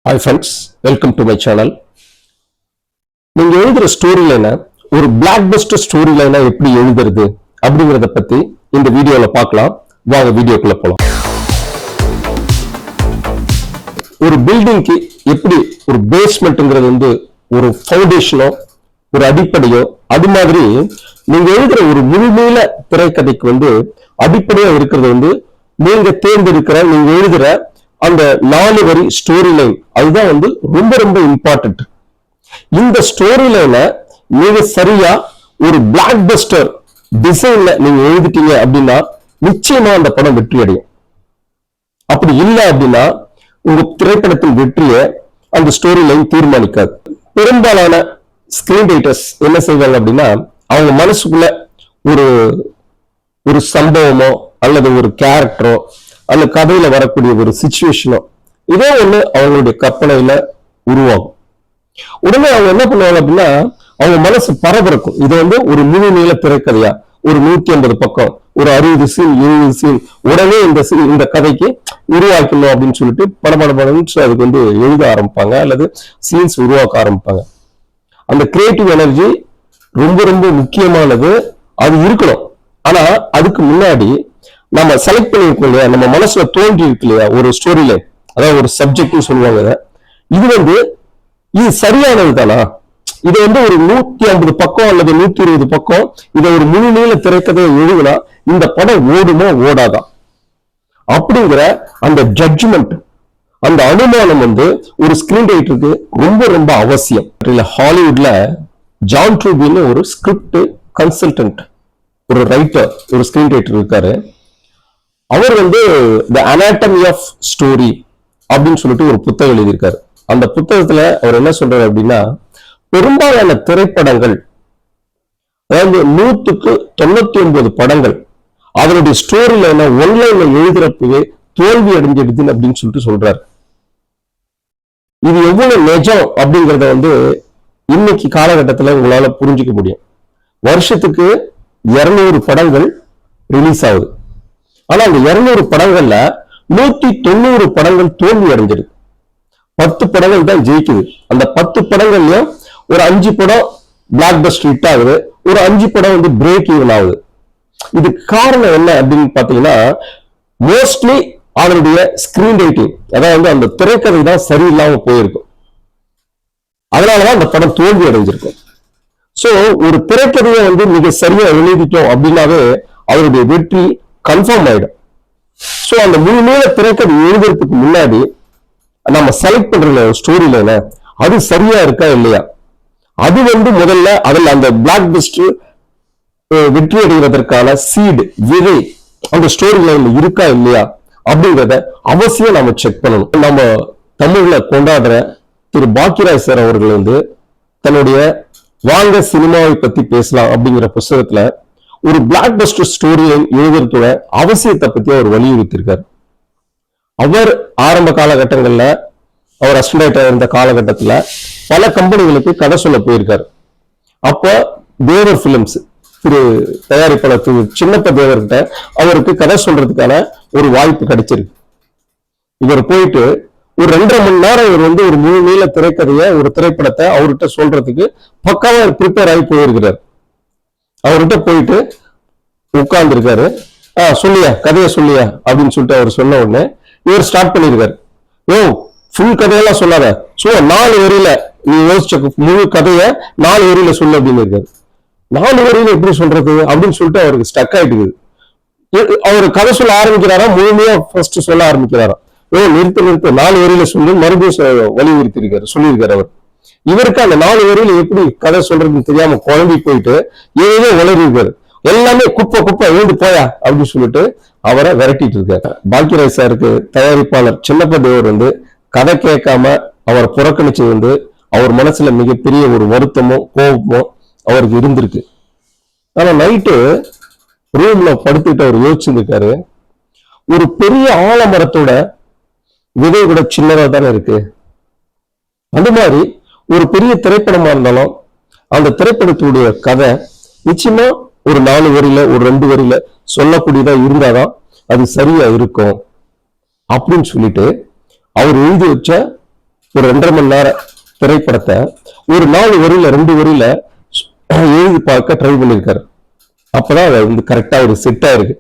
Hi friends, welcome to my channel. நீங்க எழுதுற story லைனை ஒரு பிளாக் பஸ்டர் ஸ்டோரி லைனா எப்படி எழுதுறது அப்படிங்கறத பத்தி இந்த வீடியோல பார்க்கலாம். வாங்க வீடியோக்குள்ள போலாம். ஒரு பில்டிங்க்கு எப்படி ஒரு பேஸ்மெண்ட்ங்கிறது ஒரு ஃபவுண்டேஷனோ ஒரு அடிப்படையோ, அது மாதிரி நீங்க எழுதுற ஒரு முழுமையில திரைக்கதைக்கு அடிப்படையா இருக்கிறது நீங்க தேர்ந்தெடுக்கிற நீங்க எழுதுற அந்த 4 வரி ஸ்டோரி லைன். அதுதான் ரொம்ப ரொம்ப இம்பார்ட்டன்ட். இந்த ஸ்டோரி லைனை நீங்க சரியா ஒரு பிளாக் பஸ்டர் டிசைன்ல நீங்க எழுதிட்டீங்க அப்படின்னா நிச்சயமா அந்த படம் வெற்றி அடையும். அப்படி இல்லை அப்படின்னா உங்க திரைப்படத்தின் வெற்றியை அந்த ஸ்டோரி லைன் தீர்மானிக்காது. பெரும்பாலான ஸ்கிரீன் ரைட்டர்ஸ் என்ன செய்வாங்க அப்படின்னா, அவங்க மனசுக்குள்ள ஒரு ஒரு சம்பவமோ அல்லது ஒரு கேரக்டரோ அல்ல கதையில வரக்கூடிய ஒரு சிச்சுவேஷனோ இதோ ஒண்ணு அவங்களுடைய கற்பனையில உருவாகும். உடனே அவங்க என்ன பண்ணுவாங்க அப்படின்னா, அவங்க மனசு பரபரக்கும். இது ஒரு முழு நீள திரைக்கதையா, ஒரு 150 பக்கம், ஒரு 60 சீன் 20 சீன் உடனே இந்த கதைக்கு உருவாக்கணும் அப்படின்னு சொல்லிட்டு படபடன்னு அதுக்கு எழுத ஆரம்பிப்பாங்க அல்லது சீன்ஸ் உருவாக்க ஆரம்பிப்பாங்க. அந்த கிரியேட்டிவ் எனர்ஜி ரொம்ப ரொம்ப முக்கியமானது, அது இருக்கணும். ஆனா அதுக்கு முன்னாடி நம்ம செலக்ட் பண்ணிருக்கோம் இல்லையா, நம்ம மனசுல தோன்றி இருக்கு இல்லையா ஒரு ஸ்டோரி லைன், அதாவது ஒரு சப்ஜெக்ட்னு சொல்லுவாங்க. இது சரியானது தானா? இது ஒரு 150 பக்கம் அல்லது 120 பக்கம் இதை ஒரு முழு நீள திரைக்கதையை எழுதுனா இந்த படம் ஓடுமோ ஓடாதா அப்படிங்கிற அந்த ஜட்ஜ்மெண்ட், அந்த அனுமானம் ஒரு ஸ்கிரீன் ரைட்டருக்கு ரொம்ப ரொம்ப அவசியம். ஹாலிவுட்ல ஜான் ட்ரூபின்னு ஒரு ஸ்கிரிப்ட் கன்சல்டன்ட், ஒரு ரைட்டர், ஒரு ஸ்கிரீன் ரைட்டர் இருக்காரு. அவர் தி அனாட்டமி ஆஃப் ஸ்டோரி அப்படின்னு சொல்லிட்டு ஒரு புத்தகம் எழுதியிருக்காரு. அந்த புத்தகத்துல அவர் என்ன சொல்றாரு அப்படின்னா, பெரும்பாலான திரைப்படங்கள், அதாவது 100க்கு 99 படங்கள் அதனுடைய ஸ்டோரி லைனை ஒன்லைன்ல எழுதுறப்பவே தோல்வி அடைஞ்சிடுது அப்படின்னு சொல்லிட்டு சொல்றாரு. இது எவ்வளவு நிஜம் அப்படிங்கறத இன்னைக்கு காலகட்டத்துல உங்களால புரிஞ்சுக்க முடியும். வருஷத்துக்கு 200 படங்கள் ரிலீஸ் ஆகுது. ஆனா அந்த 200 படங்கள்ல 190 படங்கள் தோல்வி அடைஞ்சிருக்கு. 10 படங்கள் தான் ஜெயிக்குது. அந்த 10 படங்கள்லயும் ஒரு 5 படம் பிளாக் பஸ்டர் ஹிட் ஆகுது, ஒரு 5 படம் பிரேக் ஈவன் ஆகுது. இதுக்கு காரணம் என்ன அப்படின்னு பாத்தீங்கன்னா, மோஸ்ட்லி அவருடைய ஸ்கிரீன் ரைட்டிங், அதாவது அந்த திரைக்கதை தான் சரியில்லாம போயிருக்கும். அதனாலதான் அந்த படம் தோல்வி அடைஞ்சிருக்கும். சோ ஒரு திரைக்கதையை மிக சரியா எழுதிட்டோம் அப்படின்னாவே அவருடைய வெற்றி கன்ஃபார்ம் ஆயிடும். சோ அந்த முழுமையான திரைக்கதை எழுதுறதுக்கு முன்னாடி நம்ம செலக்ட் பண்ற ஸ்டோரி லைன அது சரியா இருக்கா இல்லையா, அது முதல்ல அதில் அந்த பிளாக் பஸ்டர் வெற்றி அடைவதற்கான சீடு விதை அந்த ஸ்டோரி லைன்ல இருக்கா இல்லையா அப்படிங்கிறத அவசியம் நம்ம செக் பண்ணணும். நம்ம தமிழ்ல கொண்டாடுற திரு பாக்கியராஜ் சார் அவர்கள் தன்னுடைய வாங்க சினிமாவை பத்தி பேசலாம் அப்படிங்கிற புத்தகத்துல ஒரு பிளாக் பஸ்டர் ஸ்டோரி லைன் எழுதுறதோட அவசியத்தை பத்தி அவர் வலியுறுத்தியிருக்காரு. அவர் ஆரம்ப காலகட்டங்கள்ல, அவர் அசிஸ்டன்ட் இருந்த காலகட்டத்துல பல கம்பெனிகளுக்கு கதை சொல்ல போயிருக்காரு. அப்ப தேவர் பிலிம்ஸ் திரு தயாரிப்பாளர் திரு சின்னப்ப தேவர்கிட்ட அவருக்கு கதை சொல்றதுக்கான ஒரு வாய்ப்பு கிடைச்சிருக்கு. இவர் போயிட்டு ஒரு 2.5 மணி நேரம் இவர் ஒரு முழு நீள திரைக்கதைய ஒரு திரைப்படத்தை அவர்கிட்ட சொல்றதுக்கு பக்காவா ப்ரிப்பேர் ஆகி போயிருக்கிறார். அவர்கிட்ட போயிட்டு உட்கார்ந்து இருக்காரு. சொல்லியா கதையை சொல்லியா அப்படின்னு சொல்லிட்டு அவர் சொன்ன உடனே இவர் ஸ்டார்ட் பண்ணிருக்காரு. ஃபுல் கதையெல்லாம் சொல்லாத, சும்மா 4 வரியில நீ யோசிச்ச முழு கதைய 4 வரியில சொல்லு அப்படின்னு இருக்காரு. 4 வரியில எப்படி சொல்றது அப்படின்னு சொல்லிட்டு அவருக்கு ஸ்டக் ஆயிட்டு அவர் கதை சொல்ல ஆரம்பிக்கிறாரா, முழுமையா ஃபர்ஸ்ட் சொல்ல ஆரம்பிக்கிறாரா, நிறுத்த 4 வரியில சொல்லி மறுபடியும் வலியுறுத்தி இருக்காரு, சொல்லியிருக்காரு அவர். இவருக்கு அந்த 4 வரியில எப்படி கதை சொல்றதுன்னு தெரியாம குழம்பி போயிட்டு ஏதோ வளர்றாரு. எல்லாமே குப்பை குப்பை எழுந்து போயா அப்படின்னு சொல்லிட்டு அவரை விரட்டிட்டு இருக்காரு. பாக்கியராஜ் சாருக்கு தயாரிப்பாளர் சின்னப்ப தேவர் கதை கேட்காம அவர் புறக்கணிச்சு அவர் மனசுல மிகப்பெரிய ஒரு வருத்தமோ கோபமோ அவருக்கு இருந்திருக்கு. ஆனா நைட்டு ரூம்ல படுத்துட்டு அவர் யோசிச்சிருக்காரு, ஒரு பெரிய ஆலமரத்தோட விதை கூட சின்னதா தானே இருக்கு. அந்த மாதிரி ஒரு பெரிய திரைப்படமா இருந்தாலும் அந்த திரைப்படத்துடைய கதை நிச்சயமா ஒரு 4 வரியில ஒரு 2 வரியில சொல்லக்கூடியதா இருந்தாதான் அது சரியா இருக்கும் அப்படின்னு சொல்லிட்டு அவர் எழுதி வச்ச ஒரு 2.5 மணி நேர திரைப்படத்தை ஒரு 4 வரியில 2 வரியில எழுதி பார்க்க ட்ரை பண்ணியிருக்காரு. அப்பதான் அது வந்து கரெக்டா ஒரு செட் ஆயிருக்கு.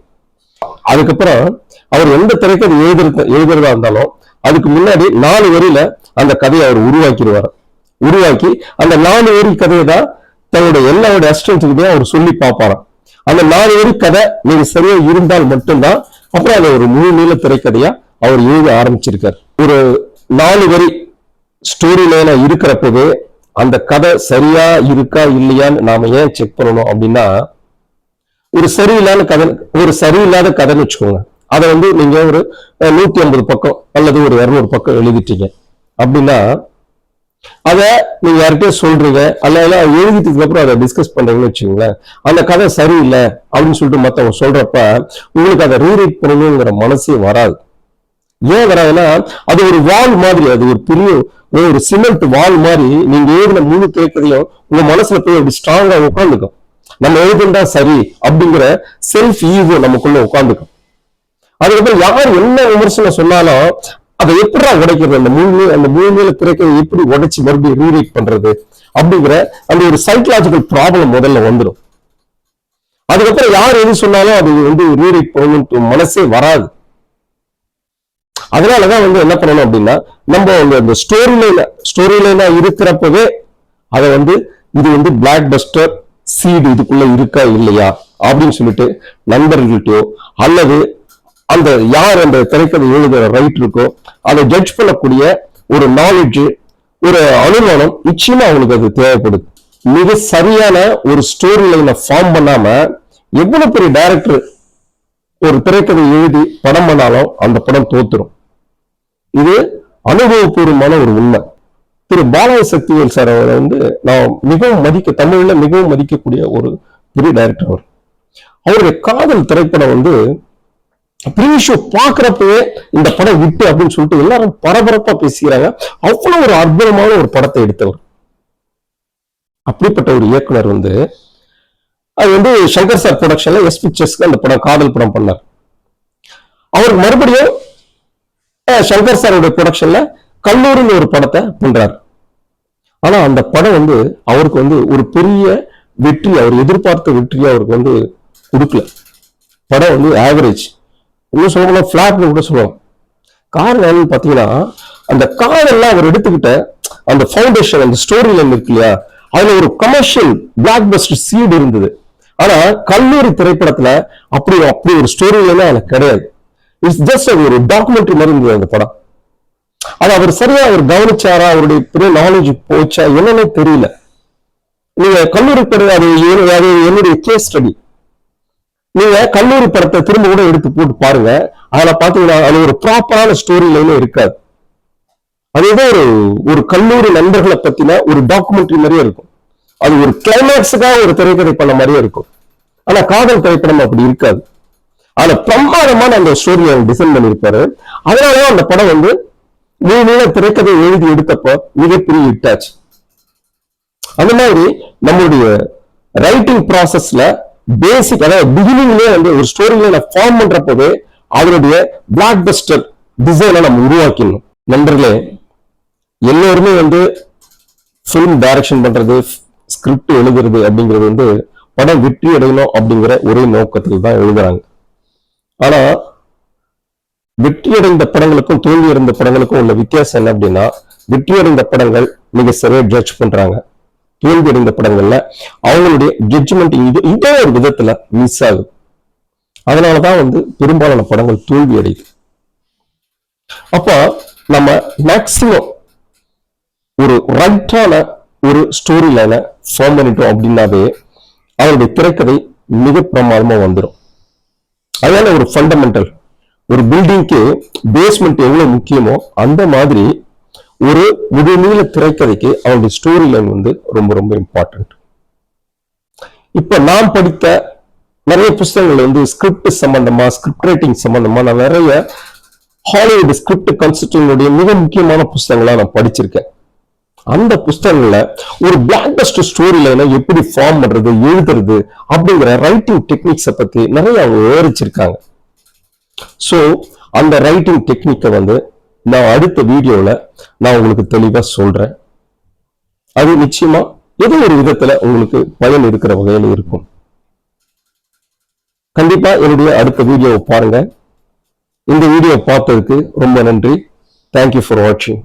அதுக்கப்புறம் அவர் எந்த திரைக்கதை எழுதுறதா இருந்தாலும் அதுக்கு முன்னாடி 4 வரியில அந்த கதையை அவர் உருவாக்கி அந்த 4 வரி கதையை தான் தன்னுடைய எல்லாருடைய அசிஸ்டன்ட்ஸுக்குமே அவர் சொல்லி பார்ப்பாராம். அந்த 4 வரி கதை நீங்க சரியா இருந்தால் மட்டும்தான் அப்புறம் அதை ஒரு முழு நீள திரைக்கதையா அவர் எழுத ஆரம்பிச்சிருக்காரு. ஒரு 4 வரி ஸ்டோரி லைனா இருக்கிறப்பவே அந்த கதை சரியா இருக்கா இல்லையான்னு நாம ஏன் செக் பண்ணணும் அப்படின்னா, ஒரு சரியில்லாத கதைன்னு வச்சுக்கோங்க. அதை வந்து நீங்க ஒரு 150 பக்கம் அல்லது ஒரு 200 பக்கம் எழுதிட்டீங்க அப்படின்னா, அத நீங்க யார்கிட்டயும் சொல்றீங்க அல்ல எழுதிட்டதுக்கு அப்புறம் அதை டிஸ்கஸ் பண்றீங்கன்னு வச்சுக்கோங்களேன், அந்த கதை சரியில்லை அப்படின்னு சொல்லிட்டு மத்தவங்க சொல்றப்ப உங்களுக்கு அதை ரீரைட் பண்ணணுங்கிற மனசே வராது. ஏன் வராதுன்னா, அது ஒரு வால் மாதிரி, அது ஒரு பெரிய ஒரு சிமெண்ட் வால் மாதிரி நீங்க எழுதின முழு திரைக்கதையும் உங்க மனசுல போய் அப்படி ஸ்ட்ராங்கா உட்காந்துக்கும். நம்ம எழுதுண்டா சரி அப்படிங்கிற செல்ஃப் ஈகோ நமக்குள்ள உட்காந்துக்கும். அதுக்கப்புறம் யார் என்ன விமர்சனம் சொன்னாலும் அதை எப்படி உடைக்கிறது, அந்த முழுமையில திரைக்கதை எப்படி உடைச்சு மறுபடியும் ரீரைட் பண்றது அப்படிங்கிற அந்த ஒரு சைக்கலாஜிக்கல் ப்ராப்ளம் முதல்ல வந்துடும். அதுக்கப்புறம் யார் எது சொன்னாலும் அது வந்து ரீரைட் பண்ணணும்னு மனசே வராது. அதனாலதான் வந்து என்ன பண்ணணும் அப்படின்னா, நம்ம அந்த ஸ்டோரி லைனா இருக்கிறப்பவே அதை வந்து இது வந்து பிளாக் பஸ்டர் சீடு இதுக்குள்ள இருக்கா இல்லையா அப்படின்னு சொல்லிட்டு நண்பர்கள்ட்டோ அல்லது அந்த யார் அந்த திரைக்கதை எழுதுற ரைட்டருக்கோ அதை ஜட்ஜ் பண்ணக்கூடிய ஒரு நாலேஜ், ஒரு அனுமானம் நிச்சயமா அவங்களுக்கு அது தேவைப்படுது. மிக சரியான ஒரு ஸ்டோரி லைனை ஃபார்ம் பண்ணாம எவ்வளவு பெரிய டைரக்டர் ஒரு திரைக்கதை எழுதி படம் பண்ணாலும் அந்த படம் தோத்துரும். இது அனுபவபூர்வமான ஒரு உண்மை. திரு பாலாஜி சக்திவேல் சார் அவரை வந்து நான் மிகவும் தமிழ்ல மிகவும் மதிக்கக்கூடிய ஒரு பெரிய டைரக்டர். அவருடைய காதல் திரைப்படம் வந்து ப்ரீ ஷோ பாக்குறப்பவே இந்த படம் விட்டு அப்படின்னு சொல்லிட்டு எல்லாரும் பரபரப்பா பேசுகிறாங்க. அவ்வளவு ஒரு அற்புதமான ஒரு படத்தை எடுத்தவர். அப்படிப்பட்ட ஒரு இயக்குனர் வந்து அது வந்து சங்கர் சார் ப்ரொடக்ஷன்ல எஸ் பிக்சர்ஸ்க்கு அந்த படம் காதல் படம் பண்ணார். அவருக்கு மறுபடியும் சங்கர் சாரோட ப்ரொடக்ஷன்ல கல்லூரின்னு ஒரு படத்தை பண்றாரு. ஆனா அந்த படம் வந்து அவருக்கு வந்து ஒரு பெரிய வெற்றி, அவர் எதிர்பார்த்த வெற்றியை அவருக்கு வந்து கொடுக்கல. படம் வந்து ஆவரேஜ், இன்னும் சொல்லணும் பிளாட்னு கூட சொல்லலாம். காரணம் என்னன்னு பாத்தீங்கன்னா, அந்த காதெல்லாம் அவர் எடுத்துக்கிட்ட அந்த ஃபவுண்டேஷன், அந்த ஸ்டோரி லைன் இருக்கு இல்லையா, அதுல ஒரு கமர்ஷியல் பிளாக் பஸ்டர் சீடு இருந்தது. ஆனா கல்லூரி திரைப்படத்துல அப்படி ஒரு ஸ்டோரி லைன் எனக்கு கிடையாது. இட்ஸ் ஜஸ்ட் ஒரு டாக்குமெண்ட்ரி மாதிரி இருந்தது அந்த படம். அது அவர் சரியா அவர் கவனிச்சாரா, அவருடைய பெரிய நாலேஜ் போச்சா என்னன்னு தெரியல. நீங்க கல்லூரி படம் அது என்னுடைய கேஸ் ஸ்டடி. நீங்க கல்லூரி படத்தை திரும்ப கூட எடுத்து போட்டு பாருங்க, அதுல பாத்தீங்கன்னா அது ஒரு ப்ராப்பரான ஸ்டோரி லைனும் இருக்காது. அது ஏதோ ஒரு கல்லூரி நண்பர்களை பத்தின ஒரு டாக்குமெண்ட்ரி மாதிரியே இருக்கும். அது ஒரு கிளைமேக்ஸுக்காக ஒரு திரைக்கதை பண்ண மாதிரியே இருக்கும். ஆனா காதல் திரைப்படம் அப்படி இருக்காது. அதுல பிரமாதமான அந்த ஸ்டோரியை டிசைன் பண்ணியிருப்பாரு. அதனாலதான் அந்த படம் வந்து நீள திரைக்கதை எழுதி எடுத்தப்போ மிகப்பெரிய ஹிட் ஆச்சு. அந்த மாதிரி நம்மளுடைய ரைட்டிங் ப்ராசஸ்ல பேசிக், அதாவது பிகினிங்லயே வந்து ஒரு ஸ்டோரி லைனை ஃபார்ம் பண்ற போது அதனுடைய பிளாக் பஸ்டர் டிசைனை நம்ம உருவாக்கணும். நண்பர்களே, எல்லோருமே வந்து ஃபிலிம் டைரக்ஷன் பண்றது, ஸ்கிரிப்ட் எழுதுறது அப்படிங்கிறது வந்து படம் வெற்றி அடையணும் அப்படிங்கிற ஒரே நோக்கத்தில் தான் எழுதுறாங்க. ஆனா வெற்றியடைந்த படங்களுக்கும் தோல்வியடைந்த படங்களுக்கும் உள்ள வித்தியாசம் என்ன அப்படின்னா, வெற்றியடைந்த படங்கள் மிக சரியா ஜட்ஜ் பண்றாங்க. தோல்வியடைந்த படங்கள்ல அவங்களுடைய ஜட்ஜ்மெண்ட் இதே ஒரு விதத்துல மிஸ் ஆகுது. அதனாலதான் வந்து பெரும்பாலான படங்கள் தோல்வி அடையுது. அப்ப நம்ம மேக்சிமம் ஒரு ரைட்டான ஒரு ஸ்டோரி லைனை ஃபார்ம் பண்ணிட்டோம் அப்படின்னாவே அவருடைய திரைக்கதை மிக பிரமாதமா வந்துடும். அதனால ஒரு ஃபண்டமெண்டல், ஒரு பில்டிங்க்கு பேஸ்மெண்ட் எவ்வளவு முக்கியமோ அந்த மாதிரி ஒரு முழுநீள திரைக்கதைக்கு அவருடைய ஸ்டோரி லைன் வந்து ரொம்ப ரொம்ப இம்பார்ட்டன்ட். இப்ப நான் படித்த நிறைய புத்தகங்கள் வந்து ஸ்கிரிப்ட் சம்பந்தமா, ஸ்கிரிப்ட் ரைட்டிங் சம்பந்தமா நான் நிறைய ஹாலிவுட் ஸ்கிரிப்ட் கன்சல்டிங்குடைய மிக முக்கியமான புத்தகங்களா நான் படிச்சிருக்கேன். அந்த புத்தகங்கள்ல ஒரு பிளாக் பஸ்டர் ஸ்டோரி லைனை எப்படி ஃபார்ம் பண்றது, எழுதுறது அப்படிங்கிற ரைட்டிங் டெக்னிக்ஸை பத்தி நிறைய அவங்க விவரிச்சிருக்காங்க. சோ அந்த ரைட்டிங் டெக்னிக்கை வந்து நான் அடுத்த வீடியோல நான் உங்களுக்கு தெளிவா சொல்றேன். அது நிச்சயமா ஏதோ ஒரு விதத்துல உங்களுக்கு பயன் இருக்கிற வகையில இருக்கும். கண்டிப்பா என்னுடைய அடுத்த வீடியோவை பாருங்க. இந்த வீடியோ பார்த்ததுக்கு ரொம்ப நன்றி. தேங்க்யூ ஃபார் வாட்சிங்.